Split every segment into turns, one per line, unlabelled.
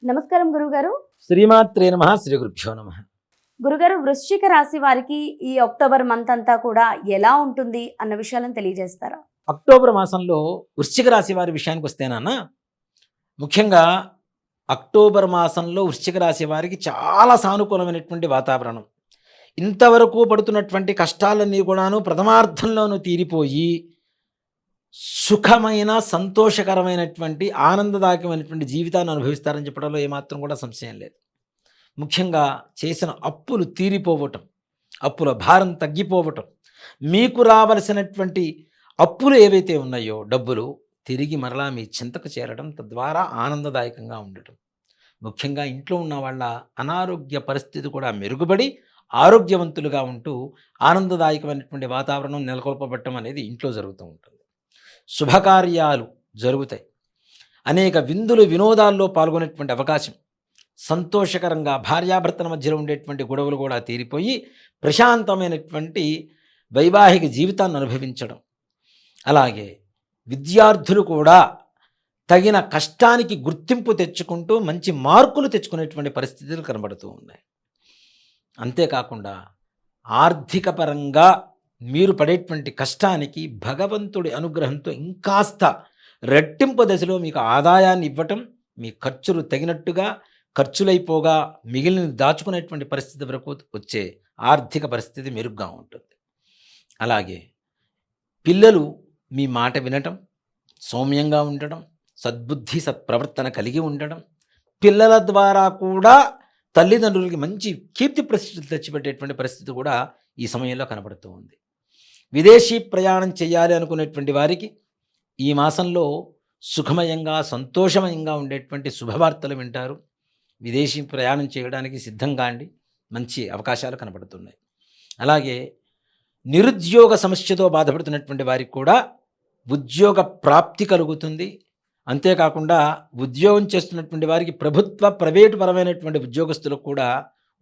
నమస్కారం గురుగారు.
శ్రీమాత్రే నమః. శ్రీ గురుభ్యో నమః.
గురుగారు, వృశ్చిక రాశి వారికి ఈ అక్టోబర్ మంత్ అంతా కూడా ఎలా ఉంటుంది అన్న విషయాలను తెలియజేస్తారా?
అక్టోబర్ మాసంలో వృశ్చిక రాశి వారి విషయానికి వస్తేనన్నా, ముఖ్యంగా అక్టోబర్ మాసంలో వృశ్చిక రాశి వారికి చాలా సానుకూలమైనటువంటి వాతావరణం. ఇంతవరకు పడుతున్నటువంటి కష్టాలన్నీ కూడాను ప్రథమార్థంలోనూ తీరిపోయి సుఖమైన, సంతోషకరమైనటువంటి, ఆనందదాయకమైనటువంటి జీవితాన్ని అనుభవిస్తారని చెప్పడంలో ఏమాత్రం కూడా సంశయం లేదు. ముఖ్యంగా చేసిన అప్పులు తీరిపోవటం, అప్పుల భారం తగ్గిపోవటం, మీకు రావలసినటువంటి అప్పులు ఏవైతే ఉన్నాయో డబ్బులు తిరిగి మరలా మీ చింతకు చేరడం, తద్వారా ఆనందదాయకంగా ఉండటం. ముఖ్యంగా ఇంట్లో ఉన్న వాళ్ళ అనారోగ్య పరిస్థితి కూడా మెరుగుపడి ఆరోగ్యవంతులుగా ఉంటూ ఆనందదాయకమైనటువంటి వాతావరణం నెలకొల్పబట్టడం అనేది ఇంట్లో జరుగుతూ ఉంటుంది. శుభకార్యాలు జరుగుతాయి. అనేక విందులు వినోదాల్లో పాల్గొనేటువంటి అవకాశం, సంతోషకరంగా భార్యాభర్తల మధ్యలో ఉండేటువంటి గొడవలు కూడా తీరిపోయి ప్రశాంతమైనటువంటి వైవాహిక జీవితాన్ని అనుభవించడం. అలాగే విద్యార్థులు కూడా తగిన కష్టానికి గుర్తింపు తెచ్చుకుంటూ మంచి మార్కులు తెచ్చుకునేటువంటి పరిస్థితులు కనబడుతూ ఉన్నాయి. అంతేకాకుండా ఆర్థిక పరంగా మీరు పడేటువంటి కష్టానికి భగవంతుడి అనుగ్రహంతో ఇంకాస్త రెట్టింపు దశలో మీకు ఆదాయాన్ని ఇవ్వటం, మీ ఖర్చులు తగినట్టుగా ఖర్చులైపోగా మిగిలిన దాచుకునేటువంటి పరిస్థితి వరకు వచ్చే ఆర్థిక పరిస్థితి మెరుగ్గా ఉంటుంది. అలాగే పిల్లలు మీ మాట వినటం, సౌమ్యంగా ఉండటం, సద్బుద్ధి సత్ప్రవర్తన కలిగి ఉండడం, పిల్లల ద్వారా కూడా తల్లిదండ్రులకి మంచి కీర్తి ప్రతిష్టలు తెచ్చిపెట్టేటువంటి పరిస్థితి కూడా ఈ సమయంలో కనబడుతూ ఉంది. విదేశీ ప్రయాణం చేయాలి అనుకునేటువంటి వారికి ఈ మాసంలో సుఖమయంగా, సంతోషమయంగా ఉండేటువంటి శుభవార్తలు వింటారు. విదేశీ ప్రయాణం చేయడానికి సిద్ధంగా అండి, మంచి అవకాశాలు కనబడుతున్నాయి. అలాగే నిరుద్యోగ సమస్యతో బాధపడుతున్నటువంటి వారికి కూడా ఉద్యోగ ప్రాప్తి కలుగుతుంది. అంతేకాకుండా ఉద్యోగం చేస్తున్నటువంటి వారికి ప్రభుత్వ, ప్రైవేటు పరమైనటువంటి ఉద్యోగస్తులకు కూడా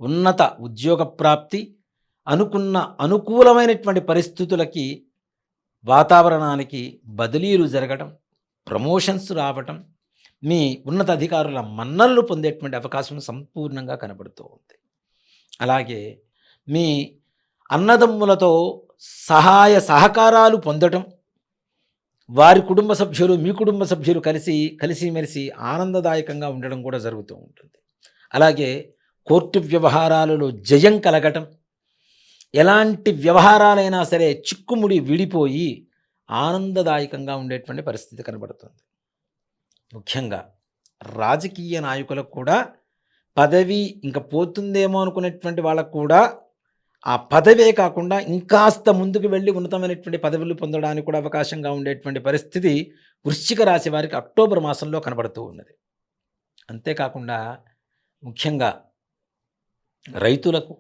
ఉన్నత ఉద్యోగ ప్రాప్తి, అనుకున్న అనుకూలమైనటువంటి పరిస్థితులకి, వాతావరణానికి బదిలీలు జరగడం, ప్రమోషన్స్ రావటం, మీ ఉన్నత అధికారుల మన్ననలు పొందేటువంటి అవకాశం సంపూర్ణంగా కనబడుతూ ఉంది. అలాగే మీ అన్నదమ్ములతో సహాయ సహకారాలు పొందటం, వారి కుటుంబ సభ్యులు మీ కుటుంబ సభ్యులు కలిసిమెలిసి ఆనందదాయకంగా ఉండడం కూడా జరుగుతూ ఉంటుంది. అలాగే కోర్టు వ్యవహారాలలో జయం కలగటం, ఎలాంటి వ్యవహారాలైనా సరే చిక్కుముడి విడిపోయి ఆనందదాయకంగా ఉండేటువంటి పరిస్థితి కనబడుతుంది. ముఖ్యంగా రాజకీయ నాయకులకు కూడా పదవి ఇంకా పోతుందేమో అనుకునేటువంటి వాళ్ళకు కూడా ఆ పదవే కాకుండా ఇంకాస్త ముందుకు వెళ్ళి ఉన్నతమైనటువంటి పదవులు పొందడానికి కూడా అవకాశంగా ఉండేటువంటి పరిస్థితి వృశ్చిక రాశి వారికి అక్టోబర్ మాసంలో కనబడుతూ ఉన్నది. అంతేకాకుండా ముఖ్యంగా రైతులకు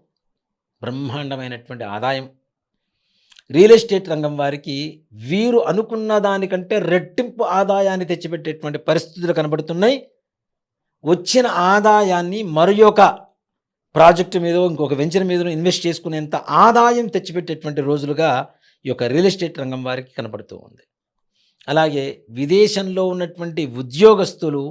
బ్రహ్మాండమైనటువంటి ఆదాయం, రియల్ ఎస్టేట్ రంగం వారికి వీరు అనుకున్న దానికంటే రెట్టింపు ఆదాయాన్ని తెచ్చిపెట్టేటువంటి పరిస్థితులు కనబడుతున్నాయి. వచ్చిన ఆదాయాన్ని మరొక ప్రాజెక్టు మీద, ఇంకొక వెంచర్ మీద ఇన్వెస్ట్ చేసుకునేంత ఆదాయం తెచ్చిపెట్టేటువంటి రోజులుగా ఈ యొక్క రియల్ ఎస్టేట్ రంగం వారికి కనబడుతూ ఉంది. అలాగే విదేశంలో ఉన్నటువంటి ఉద్యోగస్తులు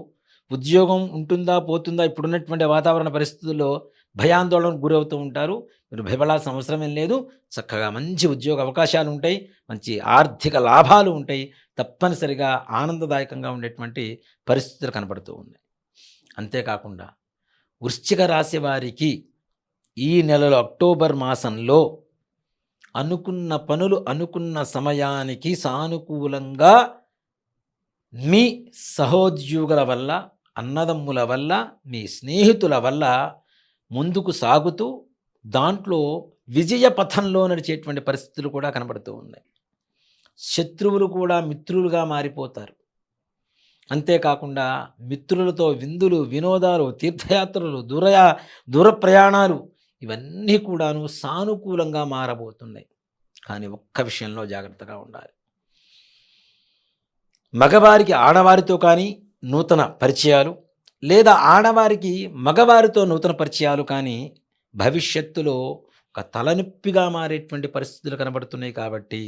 ఉద్యోగం ఉంటుందా పోతుందా ఇప్పుడున్నటువంటి వాతావరణ పరిస్థితుల్లో భయాందోళనకు గురవుతూ ఉంటారు. మీరు భయపడాల్సిన అవసరం ఏం లేదు. చక్కగా మంచి ఉద్యోగ అవకాశాలు ఉంటాయి, మంచి ఆర్థిక లాభాలు ఉంటాయి. తప్పనిసరిగా ఆనందదాయకంగా ఉండేటువంటి పరిస్థితులు కనబడుతూ ఉన్నాయి. అంతేకాకుండా వృశ్చిక రాశి వారికి ఈ నెలలో అక్టోబర్ మాసంలో అనుకున్న పనులు అనుకున్న సమయానికి సానుకూలంగా మీ సహోద్యోగుల వల్ల, అన్నదమ్ముల వల్ల, మీ స్నేహితుల వల్ల ముందుకు సాగుతూ దాంట్లో విజయ పథంలో నడిచేటువంటి పరిస్థితులు కూడా కనబడుతూ ఉన్నాయి. శత్రువులు కూడా మిత్రులుగా మారిపోతారు. అంతేకాకుండా మిత్రులతో విందులు, వినోదాలు, తీర్థయాత్రలు, దూర ప్రయాణాలు ఇవన్నీ కూడాను సానుకూలంగా మారబోతున్నాయి. కానీ ఒక్క విషయంలో జాగ్రత్తగా ఉండాలి. మగవారికి ఆడవారితో కానీ నూతన పరిచయాలు, లేదా ఆడవారికి మగవారితో నూతన పరిచయాలు కానీ భవిష్యత్తులో ఒక తలనొప్పిగా మారేటువంటి పరిస్థితులు కనబడుతున్నాయి. కాబట్టి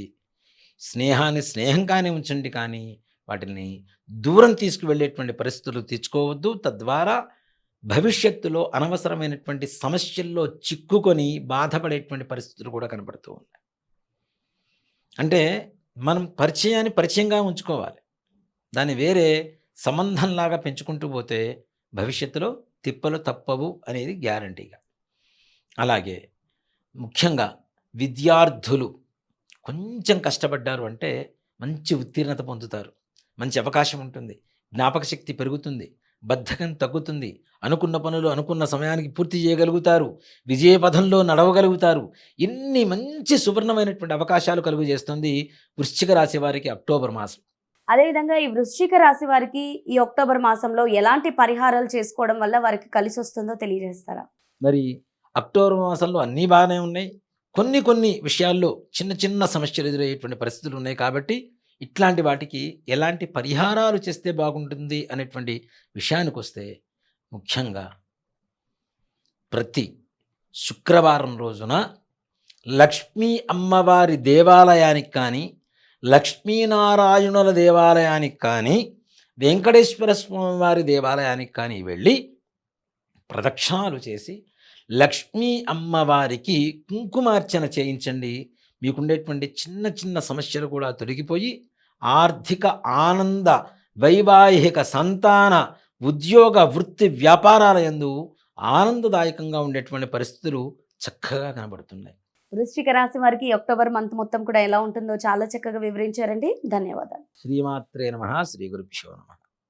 స్నేహాన్ని స్నేహంగానే ఉంచండి, కానీ వాటిని దూరం తీసుకువెళ్ళేటువంటి పరిస్థితులు తెచ్చుకోవద్దు. తద్వారా భవిష్యత్తులో అనవసరమైనటువంటి సమస్యల్లో చిక్కుకొని బాధపడేటువంటి పరిస్థితులు కూడా కనబడుతూ ఉన్నాయి. అంటే మనం పరిచయాన్ని పరిచయంగా ఉంచుకోవాలి. దాన్ని వేరే సంబంధంలాగా పెంచుకుంటూ పోతే భవిష్యత్తులో తిప్పలు తప్పవు అనేది గ్యారంటీగా. అలాగే ముఖ్యంగా విద్యార్థులు కొంచెం కష్టపడ్డారు అంటే మంచి ఉత్తీర్ణత పొందుతారు. మంచి అవకాశం ఉంటుంది. జ్ఞాపక శక్తి పెరుగుతుంది. బద్ధకం తగ్గుతుంది. అనుకున్న పనులు అనుకున్న సమయానికి పూర్తి చేయగలుగుతారు. విజయ పథంలో నడవగలుగుతారు. ఇన్ని మంచి సువర్ణమైనటువంటి అవకాశాలు కలుగు చేస్తుంది వృశ్చిక రాశి వారికి అక్టోబర్ మాసం.
అదేవిధంగా ఈ వృశ్చిక రాశి వారికి ఈ అక్టోబర్ మాసంలో ఎలాంటి పరిహారాలు చేసుకోవడం వల్ల వారికి కలిసి వస్తుందో తెలియజేస్తారా?
మరి అక్టోబర్ మాసంలో అన్నీ బాగానే ఉన్నాయి. కొన్ని కొన్ని విషయాల్లో చిన్న చిన్న సమస్యలు ఎదురయ్యేటువంటి పరిస్థితులు ఉన్నాయి. కాబట్టి ఇట్లాంటి వాటికి ఎలాంటి పరిహారాలు చేస్తే బాగుంటుంది అనేటువంటి విషయానికి వస్తే ముఖ్యంగా ప్రతి శుక్రవారం రోజున లక్ష్మీ అమ్మవారి దేవాలయానికి కానీ, లక్ష్మీనారాయణుల దేవాలయానికి కానీ, వెంకటేశ్వర స్వామి వారి దేవాలయానికి కానీ వెళ్ళి ప్రదక్షిణాలు చేసి లక్ష్మీ అమ్మవారికి కుంకుమార్చన చేయించండి. మీకుండేటువంటి చిన్న చిన్న సమస్యలు కూడా తొలగిపోయి ఆర్థిక ఆనంద, వైవాహిక, సంతాన, ఉద్యోగ, వృత్తి, వ్యాపారాల యందు ఆనందదాయకంగా ఉండేటువంటి పరిస్థితులు చక్కగా కనబడుతున్నాయి.
వృశ్చిక రాశి వారికి ఈ అక్టోబర్ మంత్ మొత్తం కూడా ఎలా ఉంటుందో చాలా చక్కగా వివరించారండి. ధన్యవాదాలు.
శ్రీమాత్రే నమః. శ్రీ గురుభ్యో నమః.